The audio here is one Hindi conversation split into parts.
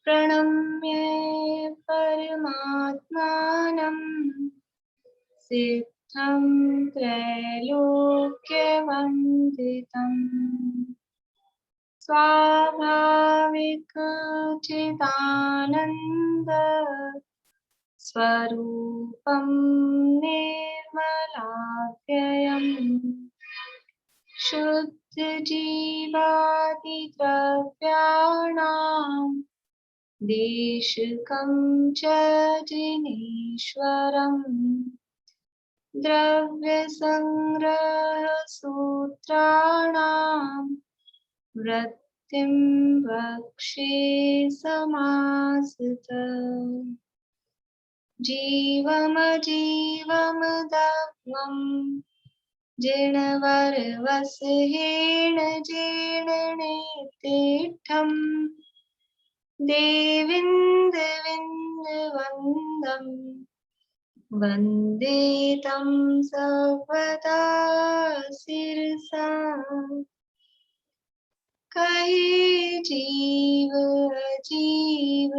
प्रणम्य परमात्मानं सिद्धं त्रैलोक्यवन्दितं स्वाभाविकचिदानन्द स्वरूपं निर्मलाव्ययम् शुद्धजीवादिद्रव्याणां देशिकं च जिनेश्वरम् द्रव्यसंग्रहसूत्राणां वृत्तिं वक्षे समासतः जीवमजीवमदग्वं जिणवरवसहेण जीर्णनेतीर्थं देविन्दविन्दवन्दं वन्दे तं सर्वदा शिरसा कहे जीव अजीव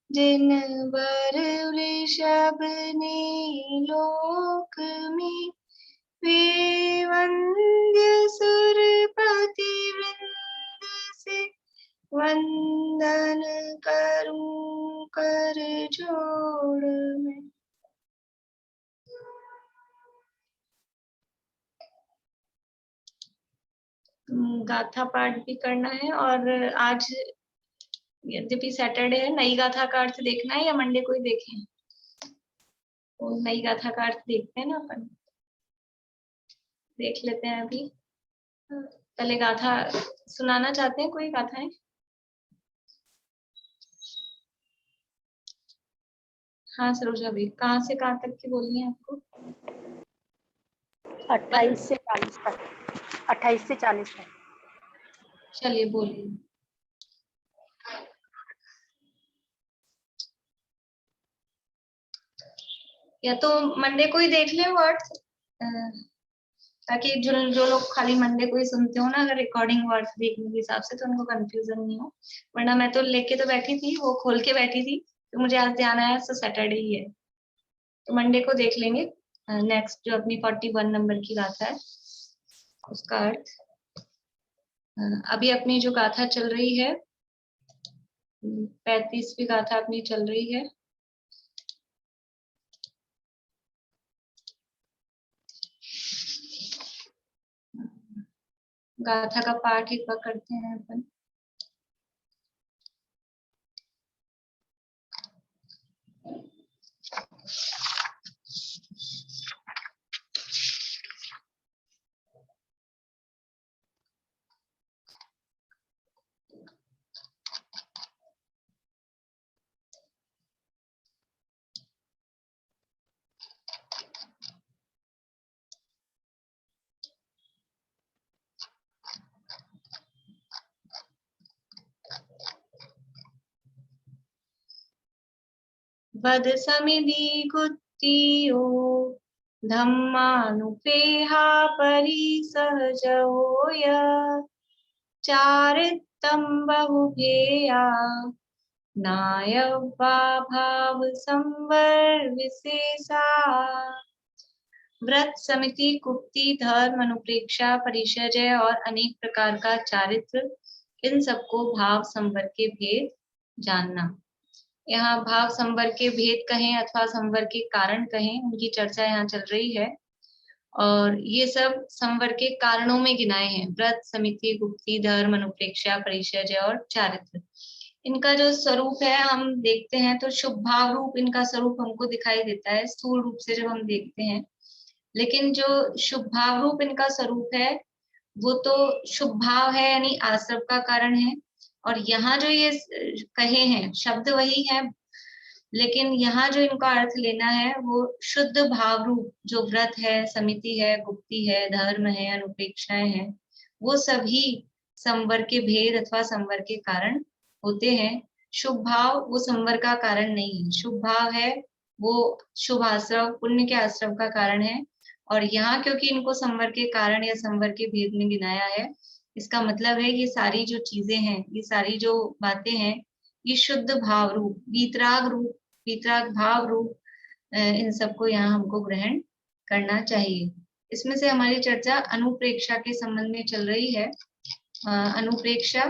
जिन वर वृषभ ने लोक में वे वंद्य सुरपति वृंद से वंदन करूं कर जोड़ में। गाथा पाठ भी करना है और आज यद्यपि सैटरडे है, नई गाथा का अर्थ देखना है या मंडे को ही देखें? तो नई गाथा का अर्थ देखते हैं ना अपन, देख लेते हैं अभी। पहले गाथा सुनाना चाहते हैं, कोई गाथाएं? हाँ सरोजा भाई, कहाँ से कहाँ तक की बोलनी है आपको? 28 से 40 तक। 28 से 40 तक। चलिए बोलिए। या तो मंडे को ही देख ले वर्ड्स, ताकि जो लोग खाली मंडे को ही सुनते हो ना, अगर रिकॉर्डिंग वर्ड्स देखने के हिसाब से, तो उनको कंफ्यूजन नहीं हो। वरना मैं तो लेके तो बैठी थी, वो खोल के बैठी थी, तो मुझे आज ध्यान आया तो सैटरडे ही है, तो मंडे को देख लेंगे। नेक्स्ट जो अपनी 41 नंबर की गाथा है उसका अर्थ। अभी अपनी जो गाथा चल रही है 35वीं गाथा अपनी चल रही है। गाथा का पाठ एक बार करते हैं अपन। वद समिधि गुत्तियो धम्मानुपेहा परिसहजोय चारित्तं बहुभेया नायवा भाव संवर विशेषा। व्रत समिति कुप्ति धर्म अनुप्रेक्षा परिचय और अनेक प्रकार का चारित्र, इन सबको भाव संवर के भेद जानना। यहाँ भाव संवर के भेद कहें अथवा संवर के कारण कहें, उनकी चर्चा यहाँ चल रही है और ये सब संवर के कारणों में गिनाए हैं। व्रत समिति गुप्ति धर्म अनुप्रेक्षा परिचय और चारित्र, इनका जो स्वरूप है हम देखते हैं तो शुभ भाव रूप इनका स्वरूप हमको दिखाई देता है स्थूल रूप से जब हम देखते हैं। लेकिन जो शुभ भाव रूप इनका स्वरूप है वो तो शुभ भाव है, यानी आश्रव का कारण है। और यहाँ जो ये कहे हैं शब्द वही है, लेकिन यहाँ जो इनका अर्थ लेना है वो शुद्ध भाव रूप जो व्रत है, समिति है, गुप्ति है, धर्म है, अनुपेक्षाएं हैं, वो सभी संवर के भेद अथवा संवर के कारण होते हैं। शुभ भाव वो संवर का कारण नहीं है, शुभ भाव है वो शुभ आश्रव पुण्य के आश्रव का कारण है। और यहाँ क्योंकि इनको संवर के कारण या संवर के भेद में गिनाया है, इसका मतलब है ये सारी जो चीजें हैं, ये सारी जो बातें हैं, ये शुद्ध भाव रूप, वीतराग भाव रूप, इन सबको यहाँ हमको ग्रहण करना चाहिए। इसमें से हमारी चर्चा अनुप्रेक्षा के संबंध में चल रही है। अनुप्रेक्षा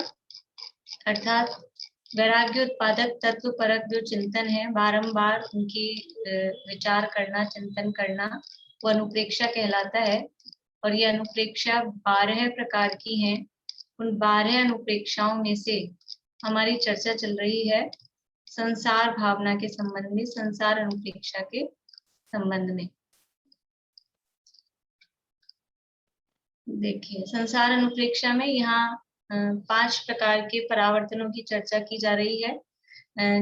अर्थात वैराग्य उत्पादक तत्व परक जो चिंतन है, बारंबार उनकी विचार करना, चिंतन करना, वो अनुप्रेक्षा कहलाता है। और ये अनुप्रेक्षा 12 प्रकार की हैं। उन 12 अनुप्रेक्षाओं में से हमारी चर्चा चल रही है संसार भावना के संबंध में, संसार अनुप्रेक्षा के संबंध में। देखिए, संसार अनुप्रेक्षा में यहाँ 5 प्रकार के परावर्तनों की चर्चा की जा रही है।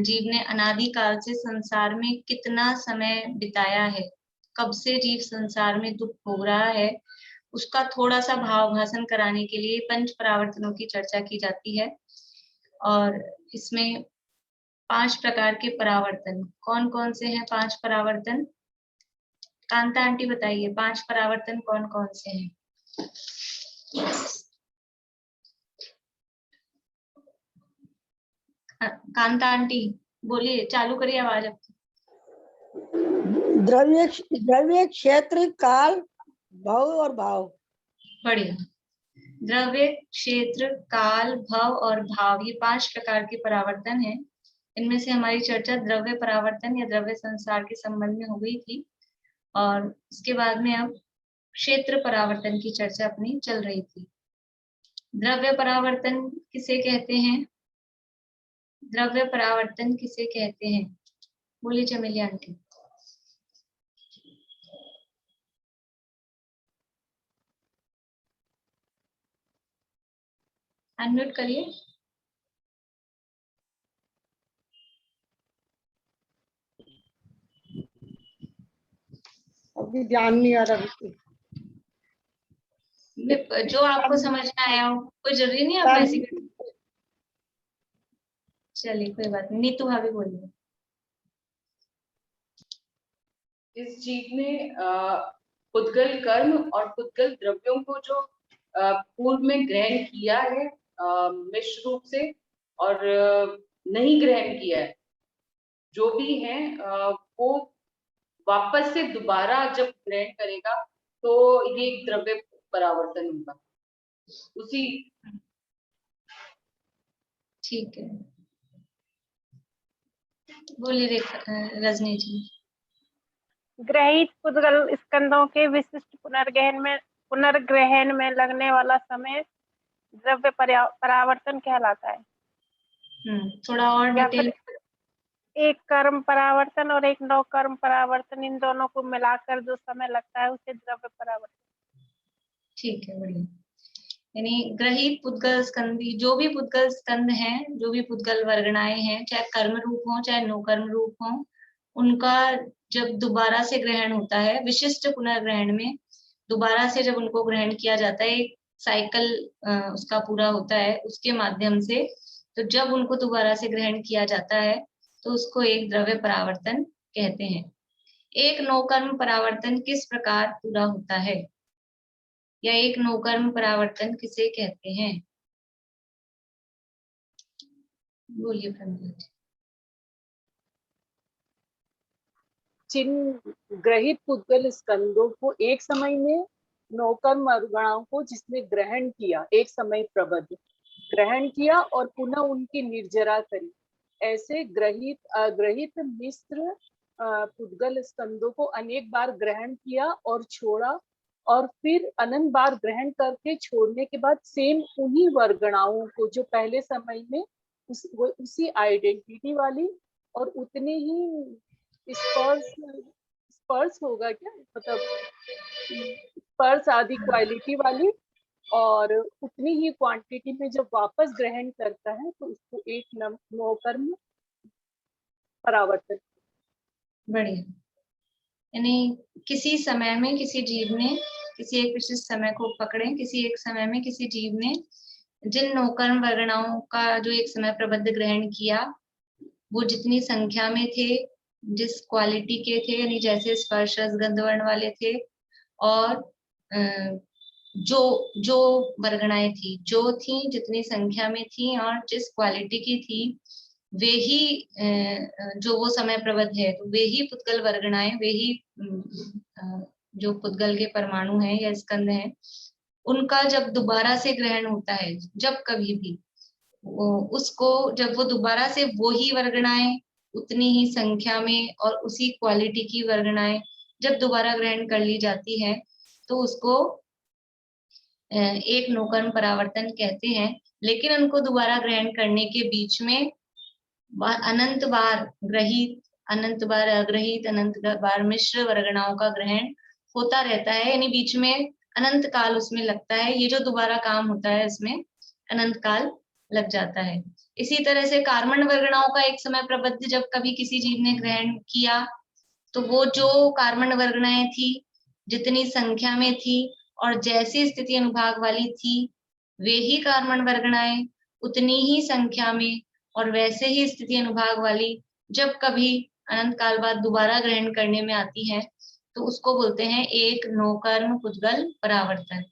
जीव ने अनादिकाल से संसार में कितना समय बिताया है, कब से जीव संसार में दुख भोग रहा है, उसका थोड़ा सा भाव भाषण कराने के लिए 5 परावर्तनों की चर्चा की जाती है। और इसमें 5 प्रकार के परावर्तन कौन कौन से हैं? 5 परावर्तन, कांता आंटी बताइए, 5 परावर्तन कौन कौन से हैं? कांता आंटी बोलिए, चालू करिए आवाज आपकी। द्रव्य, क्षेत्र, काल, भव और भाव। बढ़िया। द्रव्य, क्षेत्र, काल, भव और भाव, ये 5 प्रकार के परावर्तन हैं। इनमें से हमारी चर्चा द्रव्य परावर्तन या द्रव्य संसार के संबंध में हो गई थी, और उसके बाद में अब क्षेत्र परावर्तन की चर्चा अपनी चल रही थी। द्रव्य परावर्तन किसे कहते हैं? द्रव्य परावर्तन किसे कहते हैं? बोलिए चमेली आंटी। अनम्यूट करिए। अभी ध्यान नहीं आ रहा। जो आपको समझना आया हो, कोई जरूरी नहीं आप ऐसे। चलिए कोई बात नहीं, नीतू भाभी बोलिए। इस जीव ने पुद्गल कर्म और पुद्गल द्रव्यों को जो पूर्व में ग्रहण किया है मिश्र रूप से, और नहीं ग्रहण किया है, जो भी है वो वापस से दोबारा जब ग्रहण करेगा तो ये एक द्रव्य परावर्तन होगा उसी। ठीक है, बोलिए रजनी जी। ग्रहित पुद्गल स्कंदों के विशिष्ट पुनर्ग्रहण में लगने वाला समय द्रव्य परावर्तन कहलाता है। थोड़ा और डिटेल। एक कर्म परावर्तन और एक नौ कर्म परावर्तन, इन दोनों को मिलाकर जो समय लगता है उसे द्रव्य परावर्तन। ठीक है, बढ़िया। यानी ग्रहित पुद्गल स्कंदी, जो भी पुद्गल स्कंद हैं, जो भी पुद्गल वर्गणाएं हैं, चाहे कर्म रूप हो चाहे नो कर्म रूप हो, उनका जब दोबारा से ग्रहण होता है, विशिष्ट पुनर्ग्रहण में दोबारा से जब उनको ग्रहण किया जाता है, एक साइकिल उसका पूरा होता है उसके माध्यम से, तो जब उनको दोबारा से ग्रहण किया जाता है तो उसको एक द्रव्य परावर्तन कहते हैं। एक नौकर्म परावर्तन किस प्रकार पूरा होता है, या एक नौकर्म परावर्तन किसे कहते हैं? बोलिए प्रमोद। जिन ग्रहित पुद्गल स्कंदों को एक समय में नौकर्म वर्गणाओं को जिसने ग्रहण किया, एक समय प्रबद्ध ग्रहण किया और पुनः उनकी निर्जरा करी, ऐसे ग्रहित अग्रहित मिश्र पुद्गल स्कंदों को अनेक बार ग्रहण किया और छोड़ा, और फिर अनंत बार ग्रहण करके छोड़ने के बाद सेम उन्हीं वर्गणाओं को जो पहले समय में उसी आइडेंटिटी वाली और उतने ही स्पर्श होगा, क्या मतलब स्पर्श आदि क्वालिटी वाली, और उतनी ही क्वांटिटी में जब वापस ग्रहण करता है तो उसको एक नौकर्म परावर्तन। बढ़िया। यानी किसी समय में किसी जीव ने, किसी एक विशिष्ट समय को पकड़े, किसी एक समय में किसी जीव ने जिन नौकर्म वर्गणाओं का जो एक समय प्रबद्ध ग्रहण किया, वो जितनी संख्या में थे, जिस क्वालिटी के थे, यानी जैसे स्पर्श गंध वर्ण वाले थे, और जो वर्गणाएं थी, जो थी जितनी संख्या में थी और जिस क्वालिटी की थी, वे ही जो वो समय प्रबद्ध है, तो वे ही पुद्गल वर्गणाएं, वे ही जो पुद्गल के परमाणु हैं या स्कंद हैं, उनका जब दोबारा से ग्रहण होता है, जब कभी भी उसको, जब वो दोबारा से वो ही वर्गणाएं उतनी ही संख्या में और उसी क्वालिटी की वर्गणाएं जब दोबारा ग्रहण कर ली जाती है, तो उसको एक नौकर्म परावर्तन कहते हैं। लेकिन उनको दोबारा ग्रहण करने के बीच में अनंत बार ग्रहित, अनंत बार अग्रहित, अनंत बार मिश्र वर्गणाओं का ग्रहण होता रहता है, यानी बीच में अनंत काल उसमें लगता है। ये जो दोबारा काम होता है इसमें अनंत काल लग जाता है। इसी तरह से कार्बन वर्गणाओं का एक समय प्रबद्ध जब कभी किसी जीव ने ग्रहण किया, तो वो जो कार्बन वर्गणाएं थी, जितनी संख्या में थी और जैसी स्थिति अनुभाग वाली थी, वे ही कार्बन वर्गणाएं उतनी ही संख्या में और वैसे ही स्थिति अनुभाग वाली जब कभी अनंत काल बाद दोबारा ग्रहण करने में आती है, तो उसको बोलते हैं एक नौकर्म पुद्गल परावर्तन।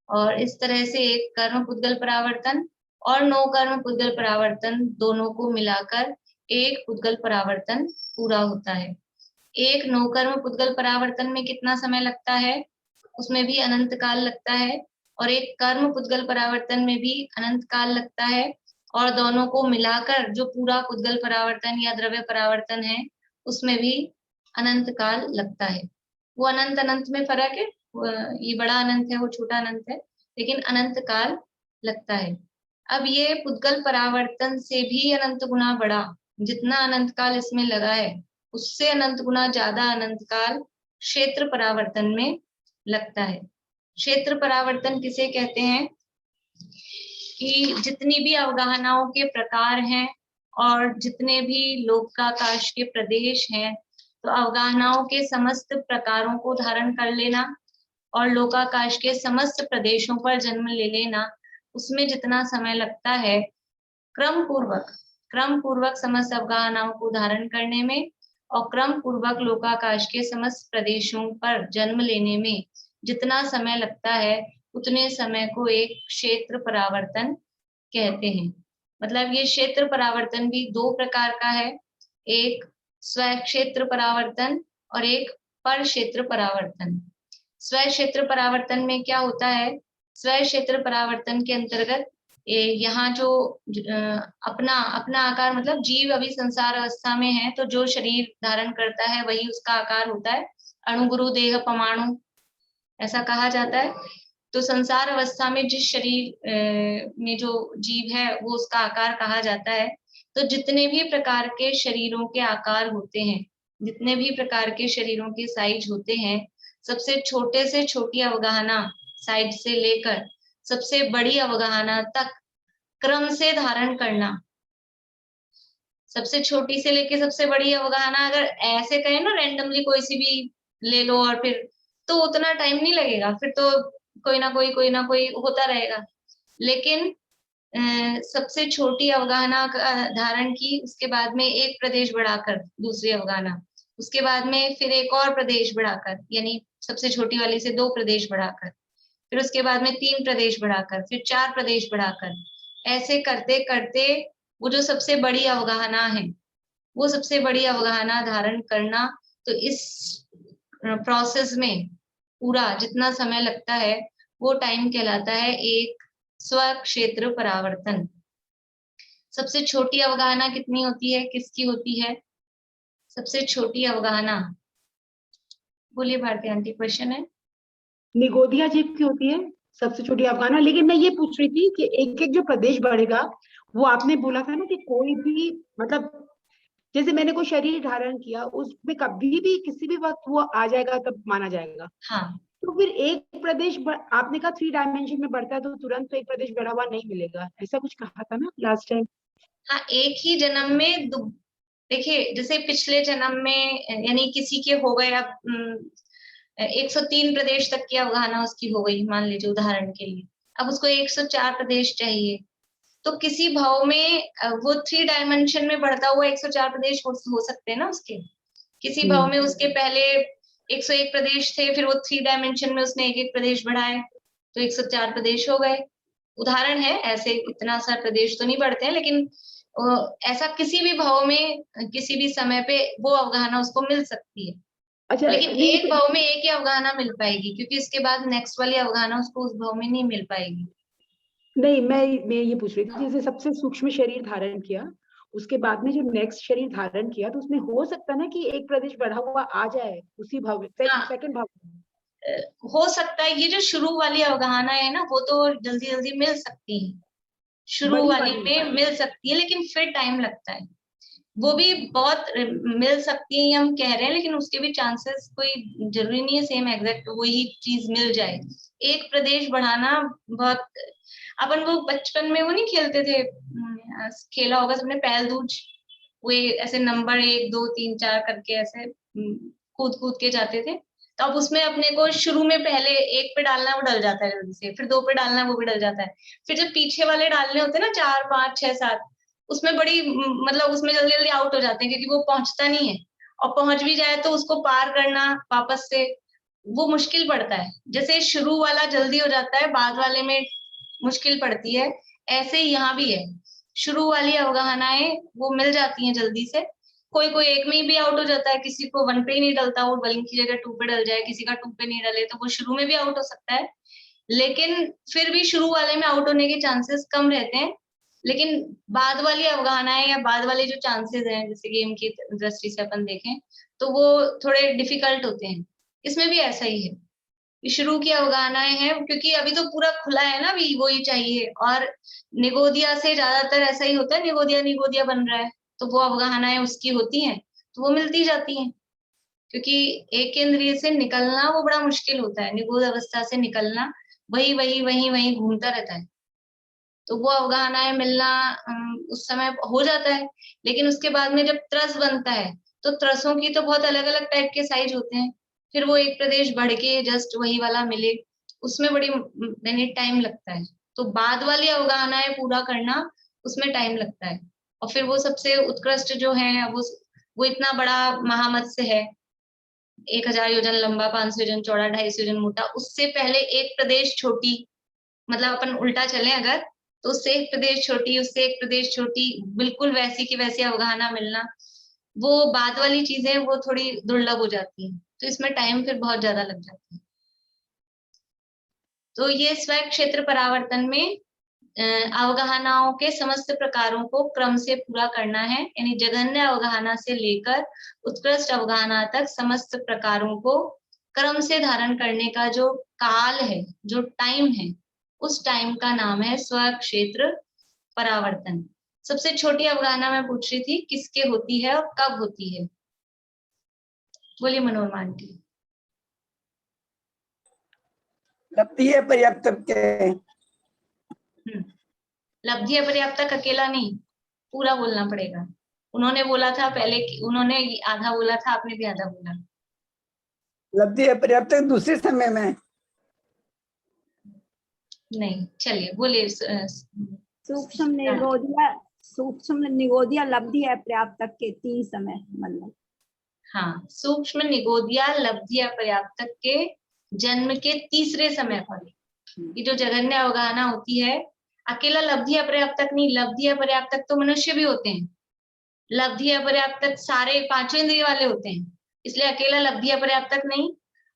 और इस तरह से एक कर्म पुद्गल परावर्तन और नौकर्म पुद्गल परावर्तन दोनों को मिलाकर एक पुद्गल परावर्तन पूरा होता है। एक नौकर्म पुद्गल परावर्तन में कितना समय लगता है, उसमें भी अनंत काल लगता है, और एक कर्म पुद्गल परावर्तन में भी अनंत काल लगता है, और दोनों को मिलाकर जो पूरा पुद्गल परावर्तन या द्रव्य परावर्तन है, उसमें भी अनंत काल लगता है। वो अनंत अनंत में फर्क है, ये बड़ा अनंत है, वो छोटा अनंत है, लेकिन अनंत काल लगता है। अब ये पुद्गल परावर्तन से भी अनंत गुना बड़ा, जितना अनंत काल इसमें लगा है उससे अनंत गुना ज्यादा अनंत काल क्षेत्र परावर्तन में लगता है। क्षेत्र परावर्तन किसे कहते हैं कि जितनी भी अवगाहनाओं के प्रकार हैं और जितने भी लोकाकाश के प्रदेश हैं, तो अवगाहनाओं के समस्त प्रकारों को धारण कर लेना और लोकाकाश के समस्त प्रदेशों पर जन्म ले लेना, उसमें जितना समय लगता है, क्रम पूर्वक समस्त अवगाहनाओं को धारण करने में और क्रम पूर्वक लोकाकाश के समस्त प्रदेशों पर जन्म लेने में जितना समय लगता है, उतने समय को एक क्षेत्र परावर्तन कहते हैं। मतलब ये क्षेत्र परावर्तन भी दो प्रकार का है, एक स्व क्षेत्र परावर्तन और एक पर क्षेत्र परावर्तन। स्व क्षेत्र परावर्तन में क्या होता है, स्व क्षेत्र परावर्तन के अंतर्गत यहाँ जो अपना आकार, मतलब जीव अभी संसार अवस्था में है, तो जो शरीर धारण करता है वही उसका आकार होता है, अणुगुरु देह परमाणु ऐसा कहा जाता है। तो संसार अवस्था में जिस शरीर में जो जीव है वो उसका आकार कहा जाता है। तो जितने भी प्रकार के शरीरों के आकार होते हैं, जितने भी प्रकार के शरीरों के साइज होते हैं, सबसे छोटे से छोटी अवगाहना साइज से लेकर सबसे बड़ी अवगाहना तक क्रम से धारण करना। सबसे छोटी से लेके सबसे बड़ी अवगाहना अगर ऐसे कहें ना, रैंडमली कोई सी भी ले लो और फिर, तो उतना टाइम नहीं लगेगा, फिर तो कोई ना कोई होता रहेगा। लेकिन सबसे छोटी अवगाहना धारण की, उसके बाद में एक प्रदेश बढ़ाकर दूसरी अवगाहना, उसके बाद में फिर एक और प्रदेश बढ़ाकर, यानी सबसे छोटी वाली से 2 प्रदेश बढ़ाकर, फिर उसके बाद में 3 प्रदेश बढ़ाकर, फिर 4 प्रदेश बढ़ाकर, ऐसे करते करते वो जो सबसे बड़ी अवगाहना है, वो सबसे बड़ी अवगाहना धारण करना, तो इस प्रोसेस में पूरा जितना समय लगता है वो टाइम कहलाता है एक स्व क्षेत्र परावर्तन। सबसे छोटी अवगाहना कितनी होती है, किसकी होती है सबसे छोटी अवगाहना? बोलिए भारती आंटी, क्वेश्चन है। निगोदिया जीव की होती है सबसे छोटी अवगाहना। लेकिन मैं ये पूछ रही थी कि एक एक जो प्रदेश बढ़ेगा, वो आपने बोला था ना कि कोई भी, मतलब जैसे मैंने कोई शरीर धारण किया, उसमें कभी भी किसी भी वक्त वो आ जाएगा तब माना जाएगा। हाँ, तो फिर एक प्रदेश आपने कहा 3 डायमेंशन में बढ़ता है, तो तुरंत तो एक प्रदेश बढ़ा हुआ नहीं मिलेगा, ऐसा कुछ कहा था ना लास्ट टाइम। हाँ, एक ही जन्म में देखिए, जैसे पिछले जन्म में, यानी किसी के हो गए, अब 103 प्रदेश तक की अवगाहना उसकी हो गई मान लीजिए उदाहरण के लिए, अब उसको 104 प्रदेश चाहिए, तो किसी भाव में वो 3 डायमेंशन में बढ़ता हुआ 104 प्रदेश हो सकते हैं ना उसके। किसी भाव में उसके पहले 101 प्रदेश थे, फिर वो 3 डायमेंशन में उसने एक एक प्रदेश बढ़ाए, तो 104 प्रदेश हो गए। उदाहरण है, ऐसे इतना सा प्रदेश तो नहीं बढ़ते हैं, लेकिन ऐसा किसी भी भाव में किसी भी समय पे वो अवगाहना उसको मिल सकती है। अच्छा, लेकिन नहीं एक भाव में एक ही अवगाहना मिल पाएगी, क्योंकि इसके बाद नेक्स्ट वाली अवगाहना उसको उस भाव में नहीं मिल पाएगी। नहीं, मैं ये पूछ रही थी, जैसे सबसे सूक्ष्म शरीर धारण किया, उसके बाद में जो नेक्स्ट शरीर धारण किया, तो उसमें हो सकता है ना कि एक प्रदेश बढ़ा हुआ आ जाए उसी भाव में, हाँ। सेकंड भाव में। हो सकता है। ये जो शुरू वाली अवगाहना है ना, वो तो जल्दी जल्दी मिल सकती है, शुरू बड़ी वाली वाली। में मिल सकती है, लेकिन फिर टाइम लगता है। वो भी बहुत मिल सकती है, ये हम कह रहे हैं, लेकिन उसके भी चांसेस कोई जरूरी नहीं है सेम एग्जैक्ट वही चीज मिल जाए। एक प्रदेश बढ़ाना बहुत, अपन वो बचपन में वो नहीं खेलते थे, खेला होगा सबने पैल दूज, वो ऐसे नंबर 1 2 3 4 करके ऐसे कूद कूद के जाते थे। तो अब उसमें अपने को शुरू में पहले 1 पे डालना है, वो डल जाता है जल्दी से, फिर 2 पे डालना है, वो भी डल जाता है, फिर जब पीछे वाले डालने होते हैं ना 4 5 6 7, उसमें बड़ी मतलब उसमें जल्दी जल्दी आउट हो जाते हैं, क्योंकि वो पहुंचता नहीं है, और पहुंच भी जाए तो उसको पार करना वापस से वो मुश्किल पड़ता है। जैसे शुरू वाला जल्दी हो जाता है, बाद वाले में मुश्किल पड़ती है, ऐसे ही यहाँ भी है। शुरू वाली अवगाहनाएं वो मिल जाती हैं जल्दी से, कोई कोई एक में ही भी आउट हो जाता है, किसी को 1 पे ही नहीं डलता, वो बलिंग की जगह 2 पे डल जाए, किसी का 2 पे नहीं डले तो वो शुरू में भी आउट हो सकता है। लेकिन फिर भी शुरू वाले में आउट होने के चांसेस कम रहते हैं, लेकिन बाद वाली अवगाहनाएं या बाद वाले जो चांसेस हैं, जैसे गेम की दृष्टि से अपन देखें तो वो थोड़े डिफिकल्ट होते हैं। इसमें भी ऐसा ही है, शुरू की अवगाहनाएं हैं, क्योंकि अभी तो पूरा खुला है ना, अभी वही चाहिए, और निगोदिया से ज्यादातर ऐसा ही होता है, निगोदिया निगोदिया बन रहा है, तो वो अवगाहनाएं उसकी होती हैं, तो वो मिलती जाती हैं, क्योंकि एक इंद्रिय से निकलना वो बड़ा मुश्किल होता है, निगोद अवस्था से निकलना वही वही वही वही घूमता रहता है, तो वो अवगाहनाएं मिलना उस समय हो जाता है। लेकिन उसके बाद में जब त्रस बनता है, तो त्रसों की तो बहुत अलग अलग टाइप के साइज होते हैं, फिर वो एक प्रदेश बढ़ के जस्ट वही वाला मिले, उसमें बड़ी मिनट टाइम लगता है। तो बाद वाली अवगाहनाएं पूरा करना उसमें टाइम लगता है, और फिर वो सबसे उत्कृष्ट जो है वो इतना बड़ा महामत्स्य है, 1000 योजन लंबा, 500 योजन चौड़ा, 250 योजन मोटा, उससे पहले एक प्रदेश छोटी, मतलब अपन उल्टा चले अगर, तो उससे एक प्रदेश छोटी, उससे एक प्रदेश छोटी, बिल्कुल वैसी की वैसी अवगाहना मिलना, वो बाद वाली चीजें वो थोड़ी दुर्लभ हो जाती है, तो इसमें टाइम फिर बहुत ज्यादा लग जाता है। तो ये स्व क्षेत्र परावर्तन में अवगाहनाओं के समस्त प्रकारों को क्रम से पूरा करना है, यानी जघन्य अवगाहना से लेकर उत्कृष्ट अवगाहना तक समस्त प्रकारों को क्रम से धारण करने का जो काल है, जो टाइम है, उस टाइम का नाम है स्व क्षेत्र परावर्तन। सबसे छोटी अवगाहना मैं पूछ रही थी किसके होती है और कब होती है, बोलिए मनोरमा आंटी। लब्धि है पर्याप्त के। लब्धि पर्याप्तक अकेला नहीं, पूरा बोलना पड़ेगा। उन्होंने बोला था पहले, उन्होंने आधा बोला था, आपने भी आधा बोला। लब्धि है पर्याप्त दूसरे समय में नहीं, चलिए बोलिए। सूक्ष्म निगोदिया लब्धि है पर्याप्तक के 3 समय, मतलब हाँ, सूक्ष्म निगोदिया लब्धि पर्याप्तक के जन्म के तीसरे समय पर ये जो जघन्य अवगाहना होती है, अकेला लब्धि पर्याप्तक नहीं, लब्धि पर्याप्तक तो मनुष्य भी होते हैं, लब्धि पर्याप्तक सारे 5 इंद्रिय वाले होते हैं, इसलिए अकेला लब्धि पर्याप्तक नहीं,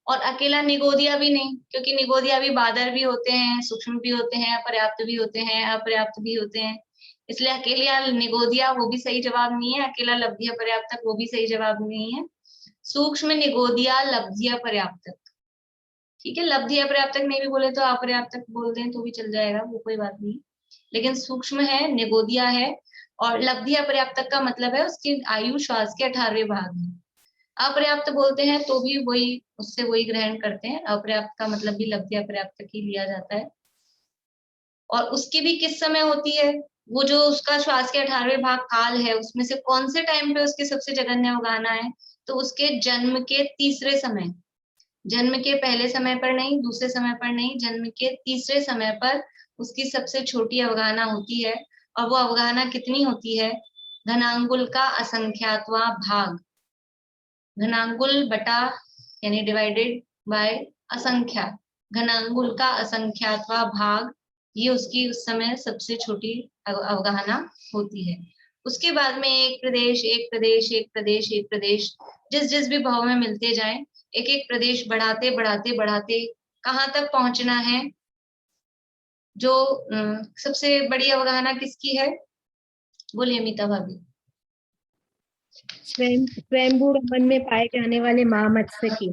और अकेला निगोदिया भी नहीं, क्योंकि निगोदिया भी बादर भी होते हैं, सूक्ष्म भी होते हैं, पर्याप्त भी होते हैं, अपर्याप्त भी होते हैं, इसलिए अकेला निगोदिया वो भी सही जवाब नहीं है, अकेला लब्धि पर्याप्तक वो भी सही जवाब नहीं है। सूक्ष्म निगोदिया लब्धि पर्याप्तक, ठीक है, लब्धि पर्याप्तक नहीं भी बोले तो अपर्याप्तक बोल दें तो भी चल जाएगा, वो कोई बात नहीं, लेकिन सूक्ष्म है, निगोदिया है, और लब्धि पर्याप्तक का मतलब है उसकी आयु श्वास के 18वें भाग में। अपर्याप्त बोलते हैं तो भी वही, उससे वही ग्रहण करते हैं, अपर्याप्त का मतलब भी लब्धि पर्याप्तक ही लिया जाता है। और उसकी भी किस समय होती है, वो जो उसका श्वास के 18वें भाग काल है, उसमें से कौन से टाइम पे उसकी सबसे जघन्य अवगाहना है, तो उसके जन्म के तीसरे समय, जन्म के पहले समय पर नहीं, दूसरे समय पर नहीं, जन्म के तीसरे समय पर उसकी सबसे छोटी अवगाहना होती है। और वो अवगाहना कितनी होती है, घनांगुल का असंख्यातवां भाग, घनांगुल बटा यानी डिवाइडेड बाय असंख्या, घनांगुल का असंख्यातवां भाग ये उसकी उस समय सबसे छोटी अवगाहना होती है। उसके बाद में एक प्रदेश, एक प्रदेश, एक प्रदेश, एक प्रदेश, जिस जिस भी भाव में मिलते जाएं, एक एक प्रदेश बढ़ाते बढ़ाते बढ़ाते कहाँ तक पहुंचना है। जो सबसे बड़ी अवगाहना किसकी है? बोलिए मीता भाभी। स्वयंभू रमन में पाए जाने वाले महामत्स्य की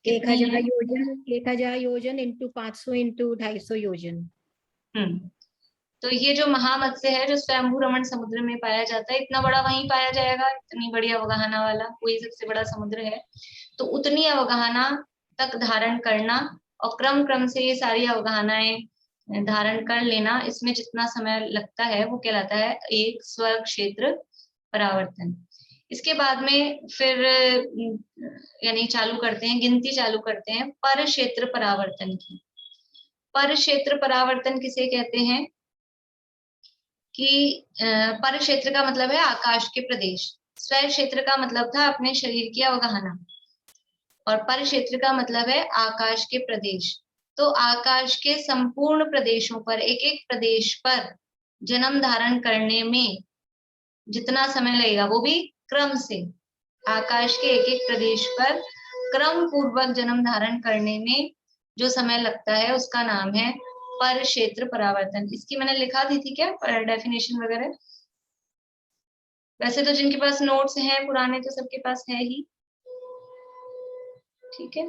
1000 योजन, 1000 योजन इंटू 500 इंटू 250 योजन। तो ये जो महामत्स्य है जो स्वयंभू रमण समुद्र में पाया जाता है, इतना बड़ा वहीं पाया जाएगा, इतनी बड़ी अवगाहना वाला वही सबसे बड़ा समुद्र है। तो उतनी अवगाहना तक धारण करना और क्रम क्रम से ये सारी अवगाहनाएं धारण कर लेना, इसमें जितना समय लगता है वो कहलाता है एक स्वर क्षेत्र परावर्तन। इसके बाद में फिर यानी चालू करते हैं, गिनती चालू करते हैं पर क्षेत्र परावर्तन की। पर क्षेत्र परावर्तन किसे कहते हैं कि पर क्षेत्र का मतलब है आकाश के प्रदेश, स्व क्षेत्र का मतलब था अपने शरीर की अवगाहना, और पर क्षेत्र का मतलब है आकाश के प्रदेश। तो आकाश के संपूर्ण प्रदेशों पर, एक एक प्रदेश पर जन्म धारण करने में जितना समय लगेगा, वो भी क्रम से, आकाश के एक एक प्रदेश पर क्रम पूर्वक जन्म धारण करने में जो समय लगता है उसका नाम है पर क्षेत्र परावर्तन। इसकी मैंने लिखा दी थी क्या डेफिनेशन वगैरह? वैसे तो जिनके पास नोट्स हैं पुराने तो सबके पास है ही, ठीक है।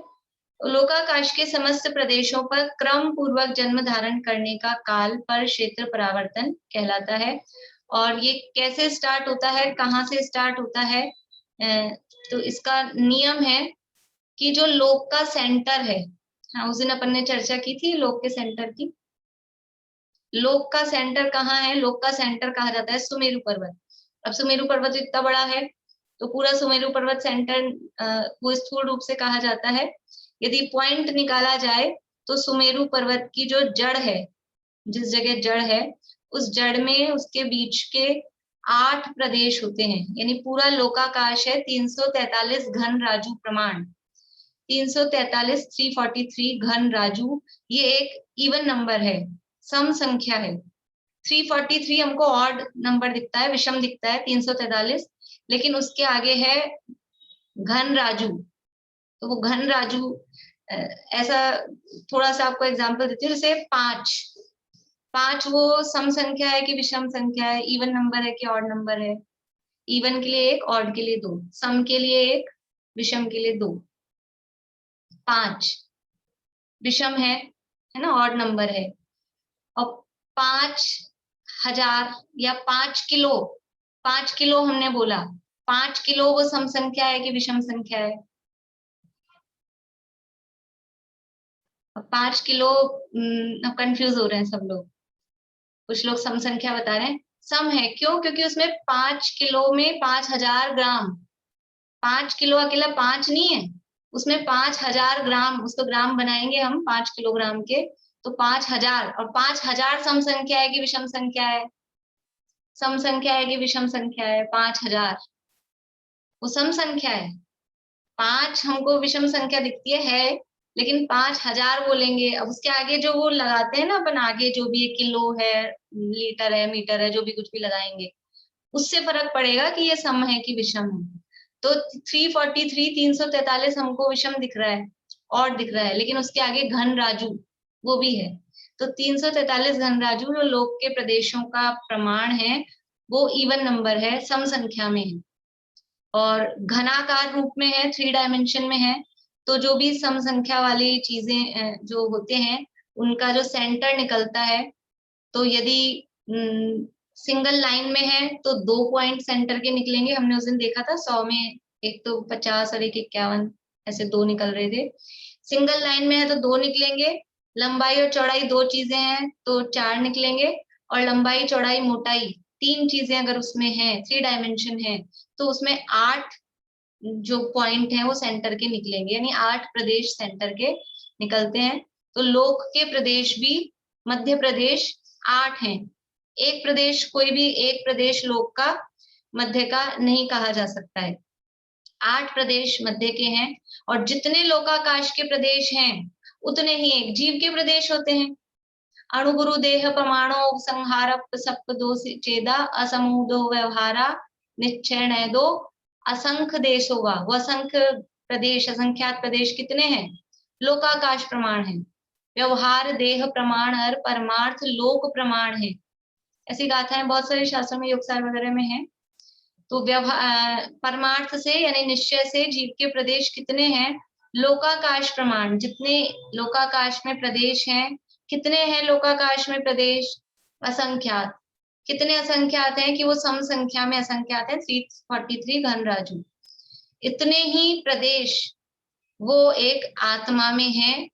लोकाकाश के समस्त प्रदेशों पर क्रम पूर्वक जन्म धारण करने का काल पर क्षेत्र परावर्तन कहलाता है। और ये कैसे स्टार्ट होता है, कहाँ से स्टार्ट होता है? तो इसका नियम है कि जो लोक का सेंटर है, हाँ उस दिन अपन ने चर्चा की थी लोक के सेंटर की। लोक का सेंटर कहाँ है? लोक का सेंटर कहा जाता है सुमेरु पर्वत। अब सुमेरु पर्वत इतना बड़ा है तो पूरा सुमेरु पर्वत सेंटर वो स्थूल रूप से कहा जाता है। यदि पॉइंट निकाला जाए तो सुमेरु पर्वत की जो जड़ है, जिस जगह जड़ है उस जड़ में उसके बीच के 8 प्रदेश होते हैं, यानी पूरा लोकाकाश है 343 घन राजू प्रमाण, 343 घन राजू। ये एक इवन नंबर है, सम संख्या है। 343 हमको ऑड नंबर दिखता है, विषम दिखता है 343, लेकिन उसके आगे है घन राजू। तो वो घन राजू ऐसा थोड़ा सा आपको एग्जांपल देती हूँ, जैसे 5 वो सम संख्या है कि विषम संख्या है, इवन नंबर है कि ऑड नंबर है? इवन के लिए 1, ऑड के लिए 2, सम के लिए 1, विषम के लिए 2। 5 विषम है ना, ऑड नंबर है। और 5000 या 5 किलो, 5 किलो हमने बोला, 5 किलो वो सम संख्या है कि विषम संख्या है? 5 किलो कंफ्यूज हो रहे हैं सब लोग, कुछ लोग सम संख्या बता रहे हैं, सम है। क्यों? क्योंकि उसमें 5 किलो में 5000 ग्राम, 5 किलो अकेला 5 नहीं है, उसमें 5000 ग्राम, उसको ग्राम बनाएंगे हम 5 किलोग्राम के, तो 5000, और 5000 सम संख्या है कि विषम संख्या है? सम संख्या है कि विषम संख्या है? 5000 वो सम संख्या है। 5 हमको विषम संख्या दिखती है, लेकिन 5000 बोलेंगे। अब उसके आगे जो वो लगाते हैं ना अपन, आगे जो भी किलो है, लीटर है, मीटर है, जो भी कुछ भी लगाएंगे, उससे फर्क पड़ेगा कि ये सम है कि विषम है। तो 343 हमको विषम दिख रहा है, और दिख रहा है, लेकिन उसके आगे घन राजू वो भी है। तो 343 घन राजू जो लोक के प्रदेशों का प्रमाण है वो इवन नंबर है, सम संख्या में है, और घनाकार रूप में है, 3 डायमेंशन में है। तो जो भी सम संख्या वाली चीजें जो होते हैं उनका जो सेंटर निकलता है, तो यदि सिंगल लाइन में है तो 2 पॉइंट सेंटर के निकलेंगे। हमने उस दिन देखा था 100 में, एक तो 50 और एक 51, ऐसे 2 निकल रहे थे। सिंगल लाइन में है तो 2 निकलेंगे, लंबाई और चौड़ाई 2 चीजें हैं तो 4 निकलेंगे, और लंबाई चौड़ाई मोटाई 3 चीजें अगर उसमें है, 3 डायमेंशन है, तो उसमें 8 जो पॉइंट है वो सेंटर के निकलेंगे, यानी 8 प्रदेश सेंटर के निकलते हैं। तो लोक के प्रदेश भी मध्य प्रदेश 8 हैं। एक प्रदेश, कोई भी एक प्रदेश लोक का मध्य का नहीं कहा जा सकता है। 8 प्रदेश मध्य के हैं, और जितने लोकाकाश के प्रदेश हैं उतने ही एक जीव के प्रदेश होते हैं। अणुगुरु देह प्रमाणो उपसंहार सप्तदो चेदा असमुदो व्यवहारा निश्चय दो असंख्य देशों वा, वो असंख्य प्रदेश, असंख्यात प्रदेश कितने हैं? लोकाकाश प्रमाण है। व्यवहार देह प्रमाण और परमार्थ लोक प्रमाण है। ऐसी गाथाएं बहुत सारे शास्त्रों में, योगसार वगैरह में है। तो व्यवहार परमार्थ से यानी निश्चय से जीव के प्रदेश कितने हैं? लोकाकाश प्रमाण, जितने लोकाकाश में प्रदेश हैं, कितने हैं लोकाकाश में प्रदेश? असंख्यात। कितने असंख्यात हैं कि वो सम संख्या में असंख्यात है, 343 घन राजू। इतने ही प्रदेश वो एक आत्मा में है,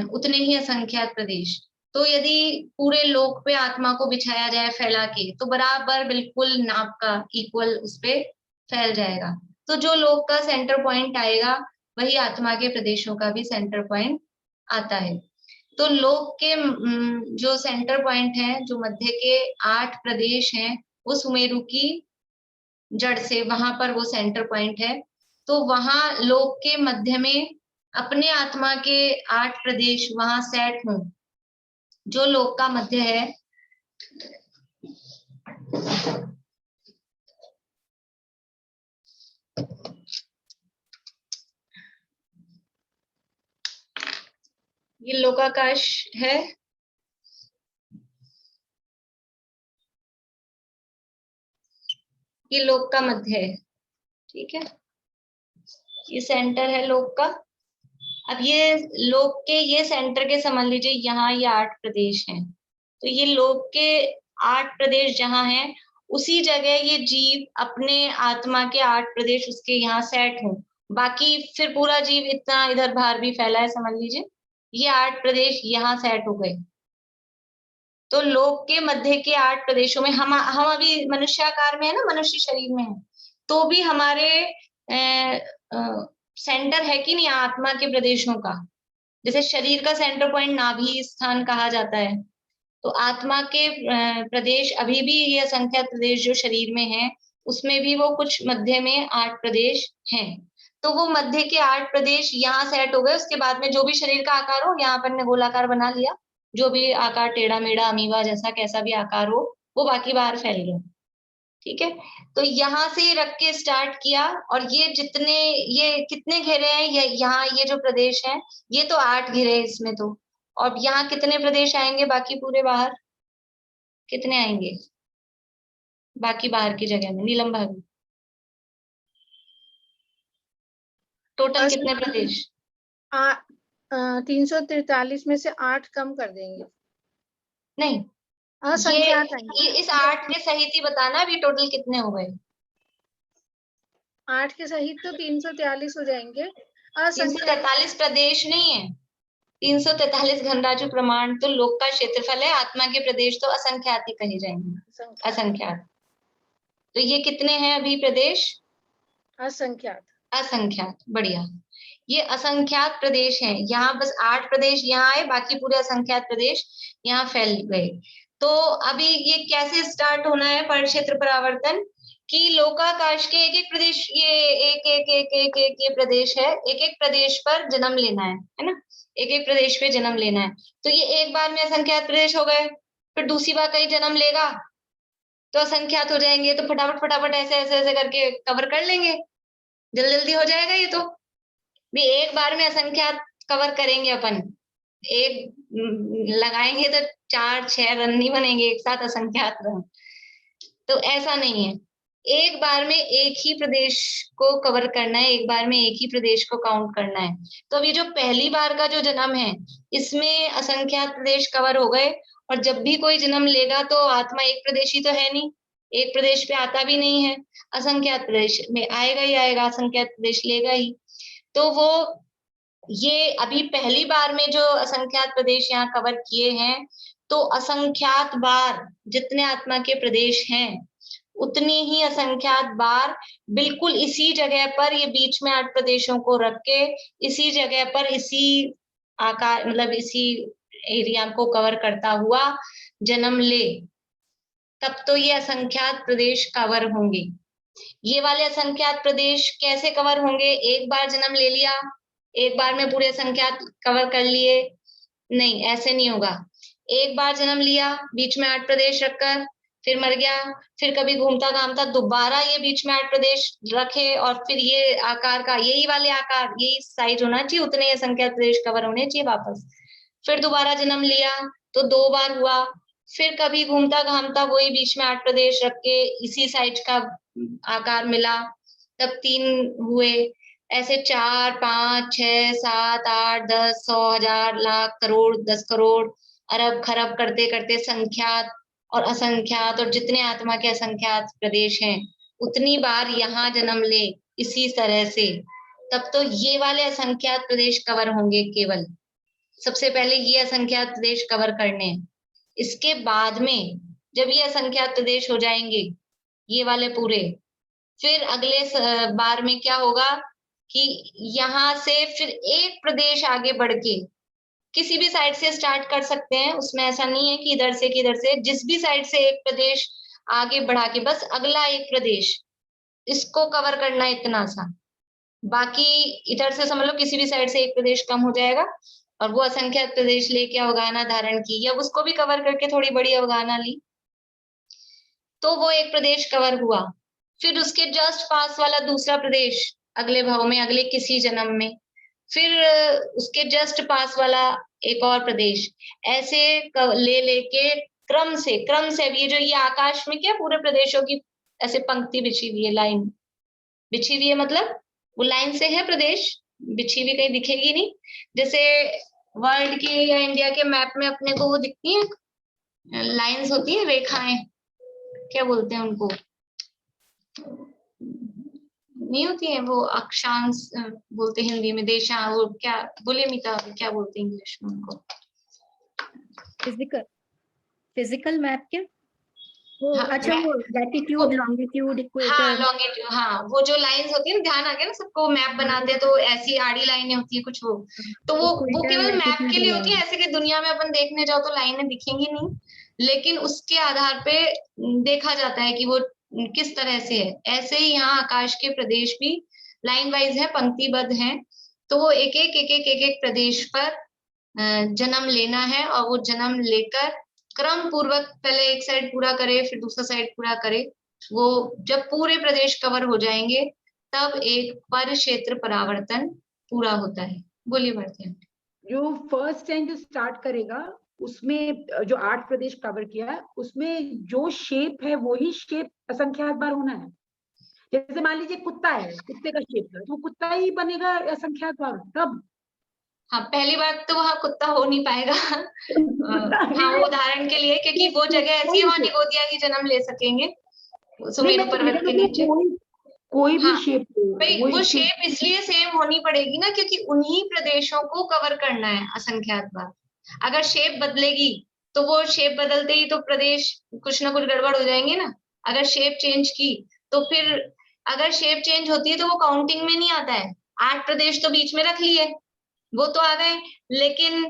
उतने ही असंख्यात प्रदेश। तो यदि पूरे लोक पे आत्मा को बिछाया जाए फैला के, तो बराबर बिल्कुल नाप का इक्वल उस पे फैल जाएगा। तो जो लोक का सेंटर पॉइंट आएगा वही आत्मा के प्रदेशों का भी सेंटर पॉइंट आता है। तो लोक के जो सेंटर पॉइंट है, जो मध्य के 8 प्रदेश हैं, वो सुमेरु की जड़ से वहां पर वो सेंटर पॉइंट है। तो वहां लोक के मध्य में अपने आत्मा के 8 प्रदेश वहां सेट हों, जो लोक का मध्य है। ये लोकाकाश है, ये लोक का मध्य है, ठीक है। ये सेंटर है लोक का। अब ये लोक के ये सेंटर के समझ लीजिए, यहाँ ये 8 प्रदेश हैं। तो ये लोक के 8 प्रदेश जहाँ हैं, उसी जगह ये जीव अपने आत्मा के 8 प्रदेश उसके यहाँ सेट हों। बाकी फिर पूरा जीव इतना इधर बाहर भी फैला है, समझ लीजिए ये 8 प्रदेश यहाँ सेट हो गए। तो लोक के मध्य के 8 प्रदेशों में हम अभी मनुष्याकार में है ना, मनुष्य शरीर में है, तो भी हमारे सेंटर है कि नहीं आत्मा के प्रदेशों का। जैसे शरीर का सेंटर पॉइंट नाभि स्थान कहा जाता है, तो आत्मा के प्रदेश अभी भी ये असंख्यात प्रदेश जो शरीर में है, उसमें भी वो कुछ मध्य में 8 प्रदेश हैं। तो वो मध्य के 8 प्रदेश यहाँ सेट हो गए। उसके बाद में जो भी शरीर का आकार हो, यहाँ पर ने गोलाकार बना लिया, जो भी आकार टेढ़ा मेढ़ा अमीबा जैसा कैसा भी आकार हो, वो बाकी बाहर फैल गया, ठीक है। तो यहाँ से रख के स्टार्ट किया, और ये जितने, ये कितने घेरे हैं, ये यहाँ ये जो प्रदेश है, ये तो 8 घेरे हैं इसमें तो। और यहाँ कितने प्रदेश आएंगे बाकी पूरे बाहर? कितने आएंगे बाकी बाहर की जगह में? नीलम भाभी, टोटल कितने प्रदेश? 343 में से 8 कम कर देंगे। नहीं, ये इस 8 के सहित ही बताना अभी टोटल कितने हो गए। 8 के सहित तो 343 हो जाएंगे। 343 प्रदेश नहीं है, 343 घनराजु प्रमाण तो लोक का क्षेत्रफल है। आत्मा के प्रदेश तो असंख्यात ही कहे जाएंगे, असंख्यात। तो ये कितने हैं अभी प्रदेश? असंख्यात। असंख्यात, बढ़िया। ये असंख्यात प्रदेश हैं। यहाँ बस 8 प्रदेश यहाँ आए, बाकी पूरे असंख्यात प्रदेश यहाँ फैल गए। तो अभी ये कैसे स्टार्ट होना है परिक्षेत्र परावर्तन, कि लोकाकाश के एक एक प्रदेश, ये एक ये प्रदेश है, एक एक प्रदेश पर जन्म लेना है ना, एक एक प्रदेश पे जन्म लेना है। तो ये एक बार में असंख्यात प्रदेश हो गए, फिर दूसरी बार कहीं जन्म लेगा तो असंख्यात हो जाएंगे। तो फटाफट फटाफट ऐसे ऐसे ऐसे करके कवर कर लेंगे, जल्दी जल्दी हो जाएगा। ये तो भी एक बार में असंख्यात कवर करेंगे अपन, एक लगाएंगे तो 4-6 रन नहीं बनेंगे एक साथ असंख्यात रन। तो ऐसा नहीं है, एक बार में एक ही प्रदेश को कवर करना है, एक बार में एक ही प्रदेश को काउंट करना है। तो अभी जो पहली बार का जो जन्म है, इसमें असंख्यात प्रदेश कवर हो गए। और जब भी कोई जन्म लेगा तो आत्मा एक प्रदेश ही तो है नहीं, एक प्रदेश पे आता भी नहीं है, असंख्यात प्रदेश में आएगा ही आएगा, असंख्यात प्रदेश लेगा ही। तो वो ये अभी पहली बार में जो असंख्यात प्रदेश यहाँ कवर किए हैं, तो असंख्यात बार जितने आत्मा के प्रदेश हैं, उतनी ही असंख्यात बार बिल्कुल इसी जगह पर, ये बीच में 8 प्रदेशों को रख के इसी जगह पर, इसी आकार मतलब इसी एरिया को कवर करता हुआ जन्म ले, तब तो ये असंख्यात प्रदेश कवर होंगे। ये वाले असंख्यात प्रदेश कैसे कवर होंगे? एक बार जन्म ले लिया, एक बार में पूरे असंख्यात कवर कर लिए, नहीं, ऐसे नहीं होगा। एक बार जन्म लिया, बीच में 8 प्रदेश रखकर फिर मर गया, फिर कभी घूमता घामता दोबारा ये बीच में 8 प्रदेश रखे, और फिर ये आकार का, यही वाले आकार, यही साइज होना चाहिए, उतने ही असंख्यात प्रदेश कवर होने चाहिए वापस। फिर दोबारा जन्म लिया तो 2 बार हुआ, फिर कभी घूमता घामता वही बीच में 8 प्रदेश रख के इसी साइज का आकार मिला, तब 3 हुए। ऐसे 4, 5, 6, 7, 8, 10, 100, 1000, लाख, करोड़, 10 करोड़, अरब, खरब करते करते संख्यात और असंख्यात, और जितने आत्मा के असंख्यात प्रदेश हैं उतनी बार यहाँ जन्म ले इसी तरह से, तब तो ये वाले असंख्यात प्रदेश कवर होंगे। केवल सबसे पहले ये असंख्यात प्रदेश कवर करने हैं। इसके बाद में जब ये असंख्यात प्रदेश हो जाएंगे ये वाले पूरे, फिर अगले बार में क्या होगा कि यहाँ से फिर एक प्रदेश आगे बढ़ के किसी भी साइड से स्टार्ट कर सकते हैं, उसमें ऐसा नहीं है कि इधर से कि इधर से, जिस भी साइड से एक प्रदेश आगे बढ़ा के बस अगला एक प्रदेश इसको कवर करना है, इतना सा। बाकी इधर से समझ लो किसी भी साइड से एक प्रदेश कम हो जाएगा और वो असंख्यात प्रदेश लेके अवगाहना धारण की, या उसको भी कवर करके थोड़ी बड़ी अवगाहना ली तो वो एक प्रदेश कवर हुआ। फिर उसके जस्ट पास वाला दूसरा प्रदेश अगले भाव में, अगले किसी जन्म में, फिर उसके जस्ट पास वाला एक और प्रदेश, ऐसे ले लेके क्रम से अब ये जो ये आकाश में क्या पूरे प्रदेशों की ऐसे पंक्ति बिछी हुई है, लाइन बिछी हुई है, मतलब वो लाइन से है प्रदेश, बिछी हुई कहीं दिखेगी नहीं। जैसे वर्ल्ड के या इंडिया के मैप में अपने को वो दिखती है लाइंस होती है, रेखाएं, क्या बोलते हैं उनको, नहीं होती है वो, अक्षांश बोलते हैं हिंदी में, देशा, वो क्या बोले मीता, क्या बोलते हैं इंग्लिश में उनको? फिजिकल मैप क्या वो? हाँ, अच्छा, वो लैटिट्यूड, लॉन्गिट्यूड, इक्वेटर। हाँ, लॉन्गिट्यूड, हाँ, वो जो लाइंस होती है ना, ध्यान आ गया ना सबको, मैप बनाते हैं तो ऐसी आड़ी लाइनें होती है कुछ, वो वो केवल मैप के लिए होती है, ऐसे कि दुनिया में अपन देखने जाओ तो लाइनें दिखेंगी नहीं, लेकिन उसके आधार पे देखा जाता है कि वो किस तरह से है। ऐसे ही यहाँ आकाश के प्रदेश भी लाइन वाइज है, पंक्तिबद्ध है, तो वो एक एक प्रदेश पर जन्म लेना है, और वो जन्म लेकर क्रम पूर्वक पहले एक साइड पूरा करे, फिर दूसरा साइड पूरा करे। वो जब पूरे प्रदेश कवर हो जाएंगे तब एक पर क्षेत्र परावर्तन पूरा होता है। बोलिए भारती। जो फर्स्ट टाइम जो स्टार्ट करेगा उसमें जो 8 प्रदेश कवर किया, उसमें जो शेप है वही शेप असंख्यात बार होना है। जैसे मान लीजिए कुत्ता है, कुत्ते का शेप है तो कुत्ता ही बनेगा असंख्यात बार तब। हाँ, पहली बात तो वहाँ कुत्ता हो नहीं पाएगा हाँ, वो उदाहरण के लिए, क्योंकि वो जगह ऐसी है वहाँ निगोदिया ही जन्म ले सकेंगे, सुमेरु पर्वत के नीचे। कोई भी हाँ, शेप, वो शेप इसलिए सेम होनी पड़ेगी ना, क्योंकि उन्हीं प्रदेशों को कवर करना है असंख्यात बार। अगर शेप बदलेगी तो वो शेप बदलते ही तो प्रदेश कुछ ना कुछ गड़बड़ हो जाएंगे ना। अगर शेप चेंज की तो फिर, अगर शेप चेंज होती है तो वो काउंटिंग में नहीं आता है। 8 प्रदेश तो बीच में रख लिए, वो तो आ गए, लेकिन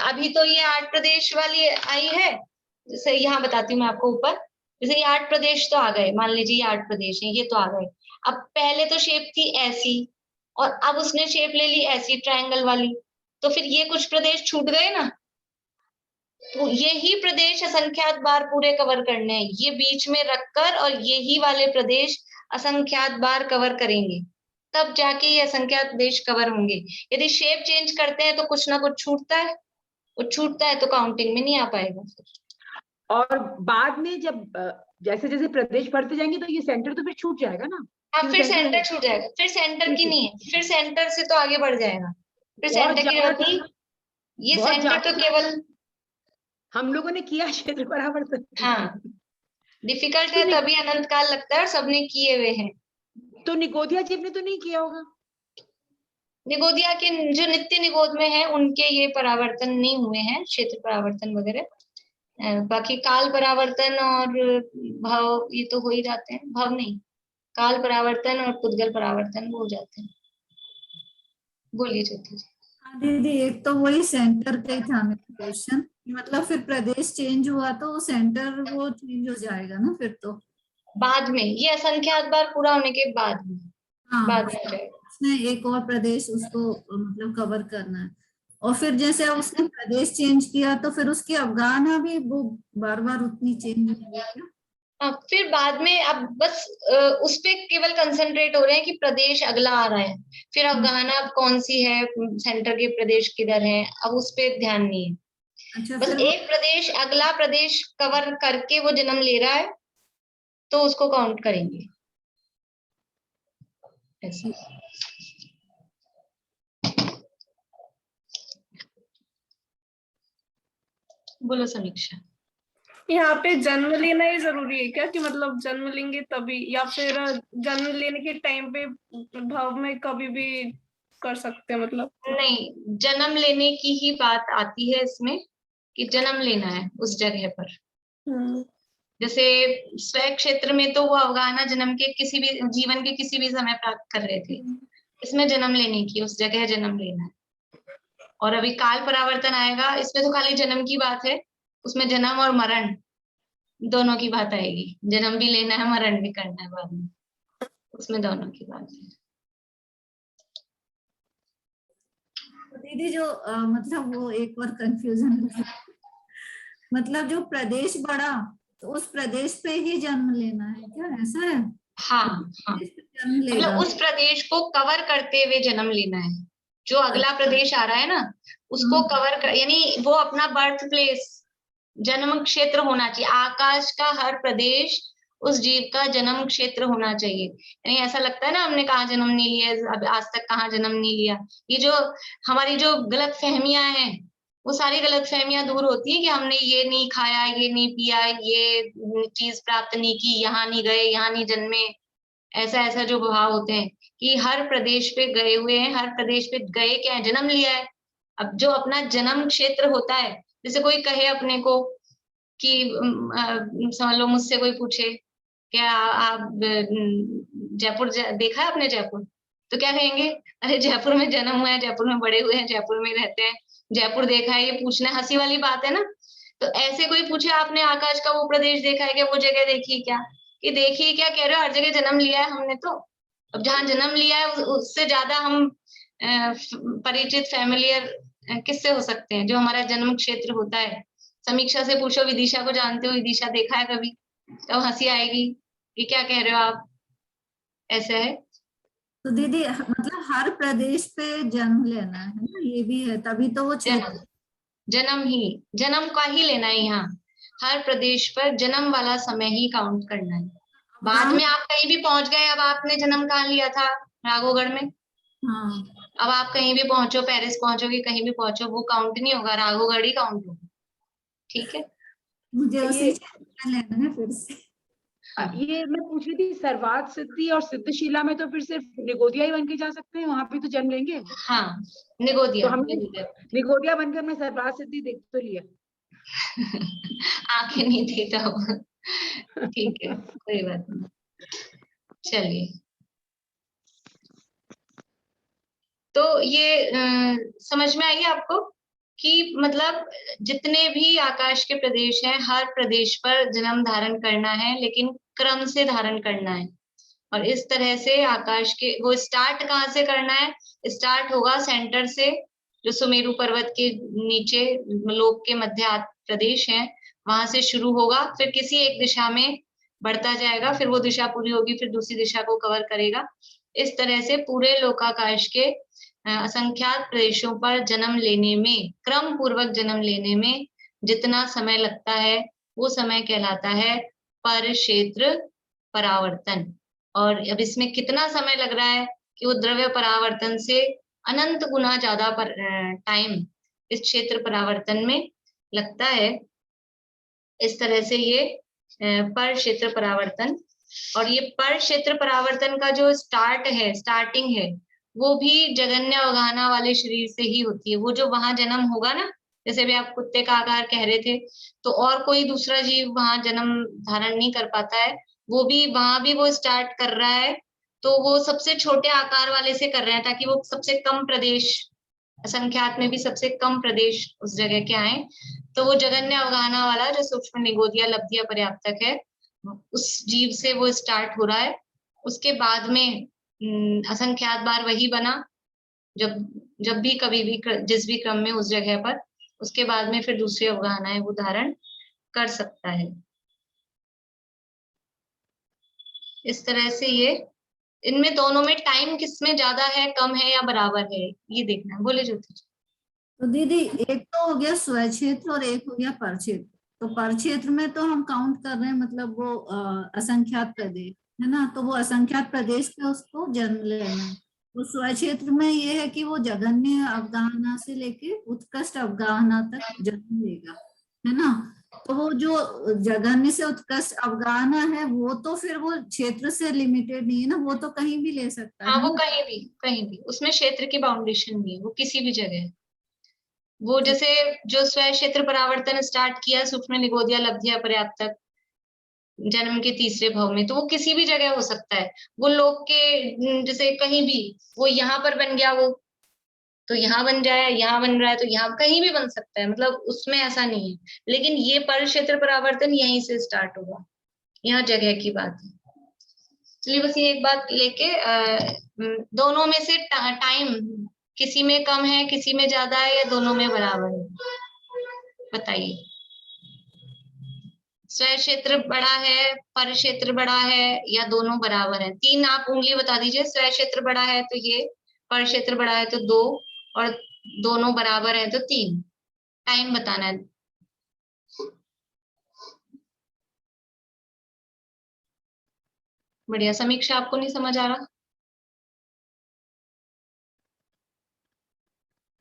अभी तो ये 8 प्रदेश वाली आई है। जैसे यहाँ बताती हूँ मैं आपको ऊपर, जैसे ये 8 प्रदेश तो आ गए, मान लीजिए ये 8 प्रदेश हैं, ये तो आ गए। अब पहले तो शेप थी ऐसी और अब उसने शेप ले ली ऐसी ट्रायंगल वाली, तो फिर ये कुछ प्रदेश छूट गए ना, तो यही प्रदेश असंख्यात बार पूरे कवर करने हैं, ये बीच में रखकर, और यही वाले प्रदेश असंख्यात बार कवर करेंगे, तब जाके ये असंख्यात प्रदेश कवर होंगे। यदि शेप चेंज करते हैं तो कुछ ना कुछ छूटता है, वो छूटता है तो काउंटिंग में नहीं आ पाएगा। और बाद में जब जैसे जैसे प्रदेश बढ़ते जाएंगे तो ये सेंटर तो फिर छूट जाएगा ना। हाँ, फिर सेंटर छूट जाएगा, फिर सेंटर की नहीं है, फिर सेंटर से तो आगे बढ़ जाएगा, फिर सेंटर की जरूरत नहीं, ये सेंटर तो केवल हम लोगों ने किया क्षेत्र परावर्तन। हाँ, डिफिकल्ट है तभी अनंत काल लगता है, और सबने किए हुए हैं। तो निगोदिया जी ने तो नहीं किया होगा? निगोदिया के जो नित्य निगोद में है उनके ये परावर्तन नहीं हुए हैं, क्षेत्र परावर्तन वगैरह। बाकी काल परावर्तन और भाव ये तो हो ही जाते हैं, भाव नहीं, काल परावर्तन और पुद्गल परावर्तन वो हो जाते हैं। बोलिए ज्योति जी। दीदी, एक तो वही सेंटर का ही था मेरा क्वेश्चन, मतलब फिर प्रदेश चेंज हुआ तो सेंटर वो चेंज हो जाएगा ना फिर तो बाद में, ये असंख्यात बार पूरा होने के बाद में, हाँ, बाद में हो जाएगा। उसने एक और प्रदेश उसको मतलब कवर करना है, और फिर जैसे अब उसने प्रदेश चेंज किया तो फिर उसकी अवगाहना भी वो बार बार उतनी चेंज होगी क्या? फिर बाद में अब बस उस पे केवल कंसंट्रेट हो रहे हैं कि प्रदेश अगला आ रहा है, फिर अवगाहना अब कौन सी है, सेंटर के प्रदेश किधर है, अब उस पे ध्यान नहीं है। अच्छा, बस फिर एक प्रदेश अगला प्रदेश कवर करके वो जन्म ले रहा है तो उसको काउंट करेंगे ऐसा। बोलो समीक्षा। यहाँ पे जन्म लेना ही जरूरी है क्या, कि मतलब जन्म लेंगे तभी, या फिर जन्म लेने के टाइम पे भाव में कभी भी कर सकते हैं? मतलब नहीं, जन्म लेने की ही बात आती है इसमें कि जन्म लेना है उस जगह पर। जैसे स्व क्षेत्र में तो वो अवगाहना जन्म के किसी भी जीवन के किसी भी समय प्राप्त कर रहे थे, इसमें जन्म लेने की उस जगह जन्म लेना है। और अभी काल परावर्तन आएगा, इसमें तो खाली जन्म की बात है, उसमें जन्म और मरण दोनों की बात आएगी, जन्म भी लेना है मरण भी करना है बाद में, उसमें दोनों की बात है। दीदी जो मतलब वो एक और कंफ्यूजन, मतलब जो प्रदेश बढ़ा तो उस प्रदेश पे ही जन्म लेना है क्या, ऐसा है? हाँ हाँ, जन्म लेगा मतलब उस प्रदेश को कवर करते हुए जन्म लेना है। जो अगला प्रदेश आ रहा है ना उसको कवर कर, यानी वो अपना बर्थ प्लेस जन्म क्षेत्र होना चाहिए। आकाश का हर प्रदेश उस जीव का जन्म क्षेत्र होना चाहिए। यानी ऐसा लगता है ना हमने कहाँ जन्म नहीं लिया, अब आज तक कहाँ जन्म नहीं लिया। ये जो हमारी जो गलत फहमियां हैं वो सारी गलत फहमियां दूर होती है कि हमने ये नहीं खाया, ये नहीं पिया, ये चीज प्राप्त नहीं की, यहाँ नहीं गए, यहाँ नहीं जन्मे, ऐसा ऐसा जो भाव होते हैं कि हर प्रदेश पे गए हुए हैं, हर प्रदेश पे गए क्या है, जन्म लिया है। अब जो अपना जन्म क्षेत्र होता है, जैसे कोई कहे अपने को कि समझ लो मुझसे कोई पूछे क्या आप जयपुर देखा है आपने जयपुर, तो क्या कहेंगे, अरे जयपुर में जन्म हुआ है, जयपुर में बड़े हुए हैं, जयपुर में रहते हैं, जयपुर देखा है। ये पूछना हंसी वाली बात है ना। तो ऐसे कोई पूछे आपने आकाश का वो प्रदेश देखा है क्या, वो जगह देखी है क्या, कि देखिए क्या कह रहे हो, हर जगह जन्म लिया है हमने तो। अब जहाँ जन्म लिया है उससे ज्यादा हम परिचित फैमिलियर किससे हो सकते हैं, जो हमारा जन्म क्षेत्र होता है। समीक्षा से पूछो, विदिशा को जानते हो, विदिशा देखा है कभी, तो हंसी आएगी कि क्या कह रहे हो आप, ऐसा है। तो दीदी मतलब हर प्रदेश पे जन्म लेना है ना, ये भी है, तभी तो वो जन्म का ही लेना है। यहाँ हर प्रदेश पर जन्म वाला समय ही काउंट करना है। बाद में आप कहीं भी पहुंच गए, अब आपने जन्म कहाँ लिया था, राघोगढ़ में। हाँ। अब आप कहीं भी पहुंचो, पेरिस पहुंचोगे, कहीं भी पहुंचो, वो काउंट नहीं होगा, राघोगढ़ ही काउंट होगा। ठीक है, मुझे उसी लेना है फिर से। ये मैं पूछ रही थी, सर्वात सिद्धि और सिद्धशिला में तो फिर सिर्फ निगोदिया ही बन के जा सकते हैं, वहां भी तो जन्म लेंगे। हाँ निगोदिया, तो हमने निगोदिया बनकर हमने सर्वात सिद्धि देख तो लिया। आंखें नहीं थी तब। ठीक है, कोई बात नहीं, चलिए। तो ये समझ में आई आपको कि मतलब जितने भी आकाश के प्रदेश हैं, हर प्रदेश पर जन्म धारण करना है, लेकिन क्रम से धारण करना है। और इस तरह से आकाश के वो स्टार्ट कहाँ से करना है, स्टार्ट होगा सेंटर से, जो सुमेरु पर्वत के नीचे लोक के मध्य प्रदेश है, वहां से शुरू होगा, फिर किसी एक दिशा में बढ़ता जाएगा, फिर वो दिशा पूरी होगी, फिर दूसरी दिशा को कवर करेगा। इस तरह से पूरे लोकाकाश के असंख्यात प्रदेशों पर जन्म लेने में, क्रम पूर्वक जन्म लेने में जितना समय लगता है वो समय कहलाता है पर क्षेत्र परावर्तन। और अब इसमें कितना समय लग रहा है कि वो द्रव्य परावर्तन से अनंत गुना ज्यादा टाइम इस क्षेत्र परावर्तन में लगता है। इस तरह से ये पर क्षेत्र परावर्तन, और ये पर क्षेत्र परावर्तन का जो स्टार्टिंग है वो भी जगन्य अवगाहना वाले शरीर से ही होती है। वो जो वहां जन्म होगा ना, जैसे भी आप कुत्ते का आकार कह रहे थे, तो और कोई दूसरा जीव वहां जन्म धारण नहीं कर पाता है, वो भी वहां भी वो स्टार्ट कर रहा है, तो वो सबसे छोटे आकार वाले से कर रहे हैं ताकि वो सबसे कम प्रदेश, असंख्यात में भी सबसे कम प्रदेश उस जगह के आए। तो वो जगन्य अवगाहना वाला जो सूक्ष्म निगोदिया लब्धिया पर्याप्तक है, उस जीव से वो स्टार्ट हो रहा है। उसके बाद में असंख्यात बार वही बना जब भी कभी भी जिस भी क्रम में उस जगह पर, उसके बाद में फिर दूसरी अवगाहनाएं वो धारण कर सकता है। इस तरह से ये इनमें दोनों में टाइम किसमें ज्यादा है, कम है या बराबर है, ये देखना है। बोले ज्योति जी। तो दीदी एक तो हो गया स्व क्षेत्र और एक हो गया पर क्षेत्र। तो पर क्षेत्र में तो हम काउंट कर रहे हैं, मतलब वो असंख्यात प्रदेश है ना, तो वो असंख्यात प्रदेश पे उसको जन्म लेना है। तो स्व क्षेत्र में ये है कि वो जघन्य अवगाहना से लेके उत्कृष्ट अवगाहना तक जन्म लेगा, है ना। तो वो जो जघन्य से उत्कृष्ट अवगाहना है वो तो फिर वो क्षेत्र से लिमिटेड नहीं है ना, वो तो कहीं भी ले सकता है। हाँ, वो कहीं भी उसमें क्षेत्र की बाउंडेशन नहीं है, वो किसी भी जगह। वो जैसे जो स्व क्षेत्र परावर्तन स्टार्ट किया सूक्ष्म निगोदिया लब्धिया पर्याप्त तक जन्म के तीसरे भाव में, तो वो किसी भी जगह हो सकता है। वो लोक के जैसे कहीं भी, वो यहाँ पर बन गया वो तो यहाँ बन जाए, यहाँ बन रहा है तो यहाँ कहीं भी बन सकता है, मतलब उसमें ऐसा नहीं है। लेकिन ये पर क्षेत्र परावर्तन यहीं से स्टार्ट होगा, यहाँ जगह की बात है। चलिए बस ये एक बात लेके दोनों में से टाइम किसी में कम है, किसी में ज्यादा है, या दोनों में बराबर है, बताइए। स्व क्षेत्र बड़ा है, पर क्षेत्र बड़ा है, या दोनों बराबर है? 3 आप उंगली बता दीजिए। स्व क्षेत्र बड़ा है तो ये, पर क्षेत्र बड़ा है तो 2, और दोनों बराबर है तो 3। टाइम बताना है। बढ़िया। समीक्षा, आपको नहीं समझ आ रहा?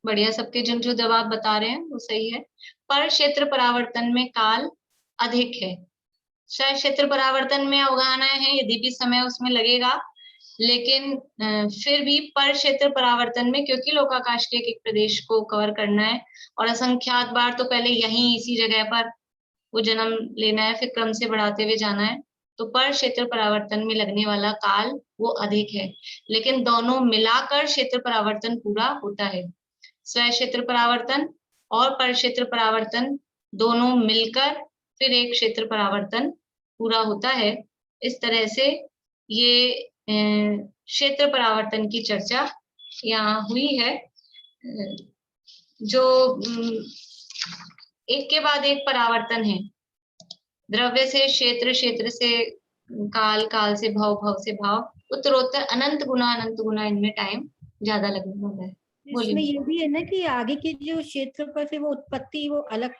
बढ़िया, सबके जो जवाब बता रहे हैं वो सही है। पर क्षेत्र परावर्तन में काल अधिक है। स्व क्षेत्र परावर्तन में अवगाहनाएं हैं, यदि भी समय उसमें लगेगा, लेकिन फिर भी पर क्षेत्र परावर्तन में, क्योंकि लोकाकाश के एक प्रदेश को कवर करना है और असंख्यात बार तो पहले यहीं इसी जगह पर वो जन्म लेना है, फिर क्रम से बढ़ाते हुए जाना है, तो पर क्षेत्र परावर्तन में लगने वाला काल वो अधिक है। लेकिन दोनों मिलाकर क्षेत्र परावर्तन पूरा होता है। स्व क्षेत्र परावर्तन और पर क्षेत्र परावर्तन दोनों मिलकर फिर एक क्षेत्र परावर्तन पूरा होता है। इस तरह से ये क्षेत्र परावर्तन की चर्चा यहाँ हुई है, जो एक के बाद एक परावर्तन है। द्रव्य से क्षेत्र, क्षेत्र से काल, काल से भाव, भाव से भाव, उत्तरोत्तर अनंत गुना इनमें टाइम ज्यादा लगने वाला है। इसमें ये भी है ना कि आगे के जो क्षेत्र पर फिर वो उत्पत्ति वो अलग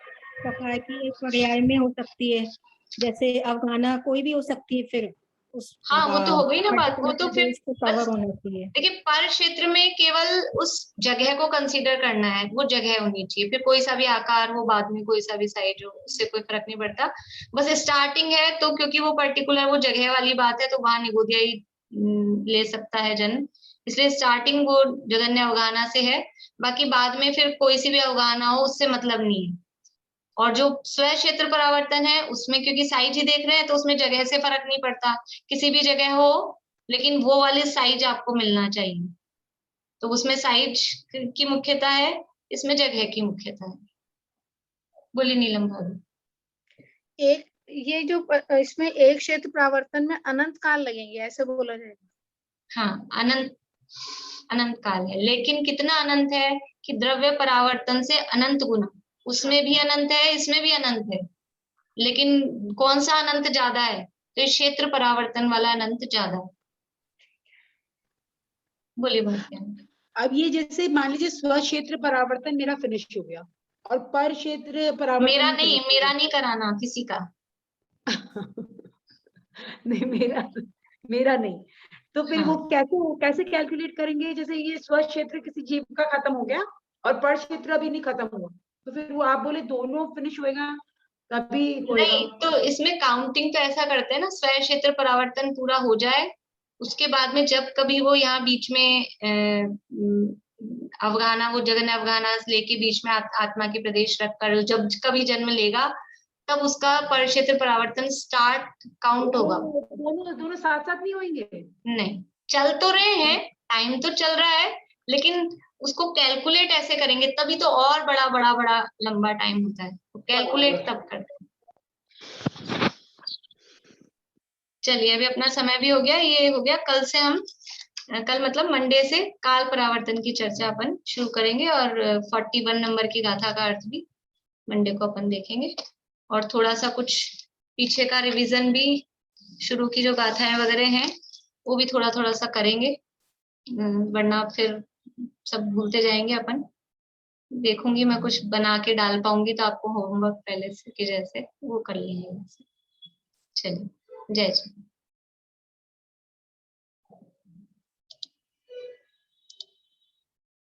प्रकार की एक पर्याय में हो सकती है, जैसे अवगाहना कोई भी हो सकती है फिर उस। हाँ, वो तो हो गई ना बात। वो तो फिर कवर होना चाहिए। देखिए, पर क्षेत्र में केवल उस जगह को कंसीडर करना है, वो जगह होनी चाहिए, फिर कोई सा भी आकार हो, बाद में कोई सा भी साइज हो, उससे कोई फर्क नहीं पड़ता। बस स्टार्टिंग है तो क्योंकि वो पर्टिकुलर वो जगह वाली बात है, तो वहां निगोदिया ही ले सकता है जन्म, इसलिए स्टार्टिंग वो जगन्य अवगाहना से है। बाकी बाद में फिर कोई सी भी अवगाहना हो उससे मतलब नहीं है। और जो स्व क्षेत्र परावर्तन है उसमें क्योंकि साइज ही देख रहे हैं, तो उसमें जगह से फर्क नहीं पड़ता, किसी भी जगह हो, लेकिन वो वाली साइज आपको मिलना चाहिए। तो उसमें साइज की मुख्यता है, इसमें जगह की मुख्यता है। बोली नीलम भाभी। एक ये जो इसमें एक क्षेत्र परावर्तन में अनंत काल लगेंगे, ऐसे बोला जाएगा? हाँ, अनंत काल है, लेकिन कितना अनंत है कि द्रव्य परावर्तन से अनंत गुना, उसमें भी अनंत है, इसमें भी अनंत है। लेकिन कौन सा अनंत ज्यादा है? तो क्षेत्र परावर्तन वाला अनंत ज्यादा है। बोलिए भाभी। अब ये जैसे मान लीजिए स्व क्षेत्र परावर्तन मेरा फिनिश हो गया और पर क्षेत्र परावर्तन मेरा नहीं कराना किसी का। नहीं, मेरा नहीं। तो फिर हाँ। वो कैसे कैलकुलेट करेंगे? जैसे ये स्व क्षेत्र किसी जीव का खत्म हो गया और पर क्षेत्र अभी नहीं खत्म हुआ, तो फिर वो आप बोले दोनों फिनिश होएगा तभी होएगा। नहीं, तो इसमें काउंटिंग तो ऐसा करते हैं ना, स्व क्षेत्र परावर्तन पूरा हो जाए, उसके बाद में जब कभी वो यहाँ बीच में अवगाहना, वो जगन्य अवगाहना लेके बीच में आत्मा के प्रदेश रखकर जब कभी जन्म लेगा, तब उसका पर क्षेत्र परावर्तन स्टार्ट काउंट होगा। दोनों साथ साथ नहीं होंगे? नहीं, चल तो रहे हैं, टाइम तो चल रहा है, लेकिन उसको कैलकुलेट ऐसे करेंगे तभी तो और बड़ा लंबा टाइम होता है, तो कैलकुलेट तब करते हैं। चलिए, अभी अपना समय भी हो गया, ये हो गया। कल से हम कल मतलब मंडे से काल परावर्तन की चर्चा अपन शुरू करेंगे और 41 नंबर की गाथा का अर्थ भी मंडे को अपन देखेंगे और थोड़ा सा कुछ पीछे का रिवीजन भी, शुरू की जो गाथाएं वगैरह हैं वो भी थोड़ा थोड़ा सा करेंगे, वरना फिर सब भूलते जाएंगे अपन। देखूंगी मैं कुछ बना के डाल पाऊंगी तो आपको होमवर्क पहले से के जैसे वो कर लेंगे। चलिए, जय जय।